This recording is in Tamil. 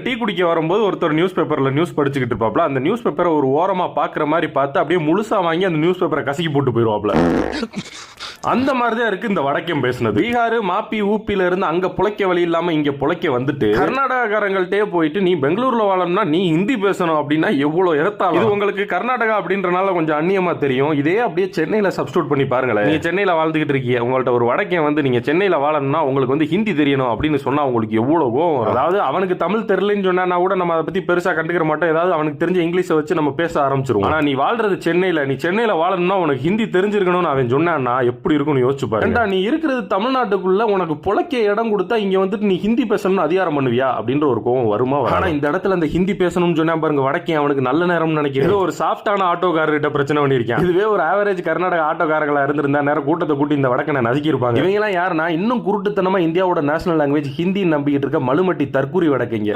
டீ குடிக்க வரும்போது ஒருத்தர் நியூஸ் பேப்பர்ல நியூஸ் படிச்சுக்கிட்டு இருப்பாப்ல. அந்த நியூஸ் பேப்பரை ஒரு ஓரமா பாக்குற மாதிரி பார்த்து அப்படியே முழுசா வாங்கி அந்த நியூஸ் பேப்பரை கசக்கி போட்டு போயிருவாப்ல. அந்த மாதிரிதான் இருக்கு இந்த வடக்கம் பேசுனது. பீகார், மாப்பி, ஊப்பில இருந்து அங்க புழைக்க வழி இல்லாம இங்க புழைக்க வந்துட்டு கர்நாடகாரங்கள்ட்டே போயிட்டு நீ பெங்களூர்ல வாழணும்னா நீ ஹிந்தி பேசணும் அப்படின்னா எவ்வளவு இடத்தாலும். இது உங்களுக்கு கர்நாடகா அப்படின்றனால கொஞ்சம் அந்நியமா தெரியும். இதே அப்படியே சென்னையில சப்ஸ்டியூட் பண்ணி பாருங்களேன். நீங்க சென்னையில வாழ்ந்துகிட்டு இருக்கீங்க, உங்கள்ட்ட ஒரு வடக்கன் வந்து நீங்க சென்னையில வாழணும்னா உங்களுக்கு வந்து ஹிந்தி தெரியணும் அப்படின்னு சொன்னா உங்களுக்கு எவ்வளவு கோவம். அதாவது அவனுக்கு தமிழ் தெரியலன்னு சொன்னா கூட நம்ம அதை பத்தி பெருசா கண்டுக்கிற மாட்டோம். ஏதாவது அவனுக்கு தெரிஞ்ச இங்கிலீஷை வச்சு நம்ம பேச ஆரம்பிச்சிருவோம். ஆனா நீ வாழ்றது சென்னையில, நீ சென்னையில வாழணும்னா உனக்கு ஹிந்தி தெரிஞ்சிருக்கணும்னு அவன் சொன்னான்னா எப்படி இருக்கும்னு யோசிச்சு பாருங்க. நீ இருக்கிறது தமிழ்நாட்டுக்குள்ள, உனக்கு புழைக்க இடம் கொடுத்தா இங்க வந்துட்டு நீ ஹிந்தி பேசணும்னு அதிகாரம் பண்ணுவியா அப்படின்ற ஒரு கோவம் வருமா? ஆனா இந்த இடத்துல அந்த ஹிந்தி பேசணும்னு சொன்னா பாருங்க, வடக்கே அவனுக்கு நல்ல நேரம் நினைக்கிறேன். ஒரு சாஃப்டான ஆட்டோக்காரர்கிட்ட பிரச்சனை பண்ணிருக்கேன். இதுவே ஒரு ஆவரேஜ் கர்நாடக ஆட்டோக்காரங்களா இருந்திருந்தா நேரம் கூட்டத்தை கூட்டி இந்த வடக்கனை நசுக்கி இருப்பாங்க. இவங்க எல்லாம் யாருன்னா இன்னும் குருட்டுத்தனமா இந்தியாவோட நேஷனல் லாங்குவேஜ் ஹிந்தி நம்பிக்கிட்டு இருக்க மலுமட்டி தற்கூரி வடக்கைங்க.